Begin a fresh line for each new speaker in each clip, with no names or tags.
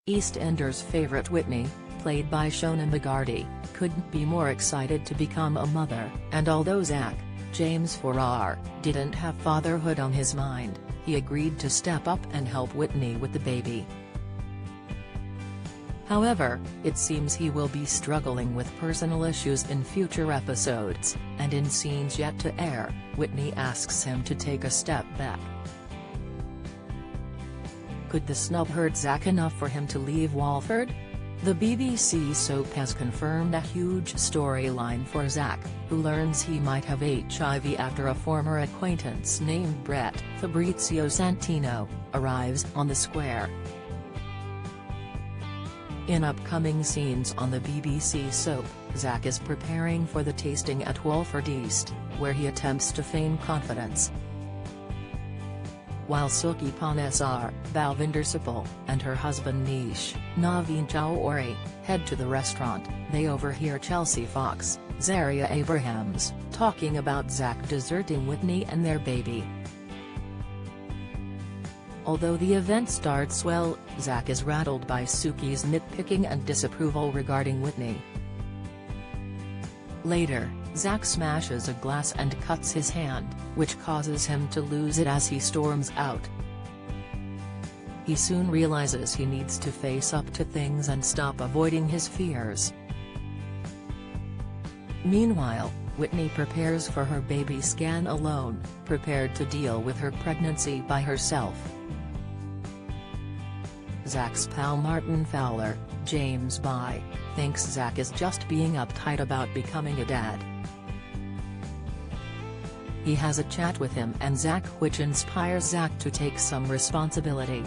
EastEnders favorite Whitney, played by Shona McGarty, couldn't be more excited to become a mother, and although Zack, James Farrar, didn't have fatherhood on his mind, he agreed to step up and help Whitney with the baby. However, it seems he will be struggling with personal issues in future episodes, and in scenes yet to air, Whitney asks him to take a step back. Could the snub hurt Zack enough for him to leave Walford? The BBC soap has confirmed a huge storyline for Zack, who learns he might have HIV after a former acquaintance named Brett Fabrizio Santino arrives on the square. In upcoming scenes on the BBC soap, Zack is preparing for the tasting at Walford East, where he attempts to feign confidence. While Suki Panesar, Balvinder Sipal, and her husband Nish, Naveen Chowdhury, head to the restaurant, they overhear Chelsea Fox, Zaria Abrahams, talking about Zack deserting Whitney and their baby. Although the event starts well, Zack is rattled by Suki's nitpicking and disapproval regarding Whitney. Later, Zack smashes a glass and cuts his hand, which causes him to lose it as he storms out. He soon realizes he needs to face up to things and stop avoiding his fears. Meanwhile, Whitney prepares for her baby scan alone, prepared to deal with her pregnancy by herself. Zack's pal Martin Fowler, James By, thinks Zack is just being uptight about becoming a dad. He has a chat with him and Zack, which inspires Zack to take some responsibility.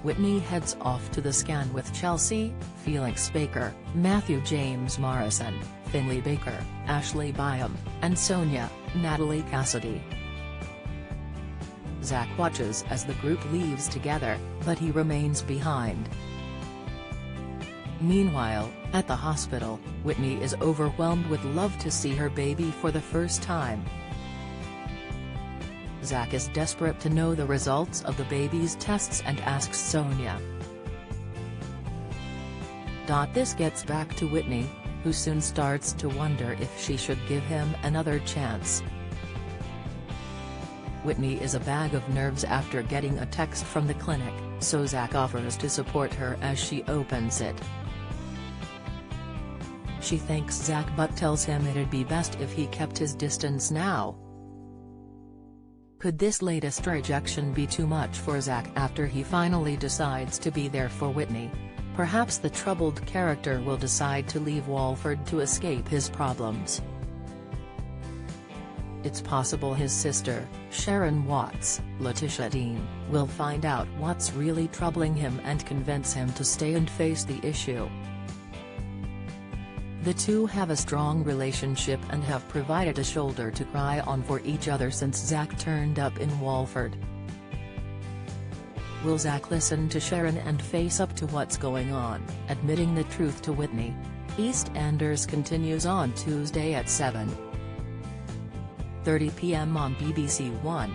Whitney heads off to the scan with Chelsea, Felix Baker, Matthew James Morrison, Finley Baker, Ashley Byam, and Sonia, Natalie Cassidy. Zack watches as the group leaves together, but he remains behind. Meanwhile, at the hospital, Whitney is overwhelmed with love to see her baby for the first time. Zack is desperate to know the results of the baby's tests and asks Sonia. This gets back to Whitney, who soon starts to wonder if she should give him another chance. Whitney is a bag of nerves after getting a text from the clinic, so Zack offers to support her as she opens it. She thanks Zack but tells him it'd be best if he kept his distance now. Could this latest rejection be too much for Zack after he finally decides to be there for Whitney? Perhaps the troubled character will decide to leave Walford to escape his problems. It's possible his sister, Sharon Watts, Letitia Dean, will find out what's really troubling him and convince him to stay and face the issue. The two have a strong relationship and have provided a shoulder to cry on for each other since Zack turned up in Walford. Will Zack listen to Sharon and face up to what's going on, admitting the truth to Whitney? EastEnders continues on Tuesday at 7:30 p.m. on BBC One.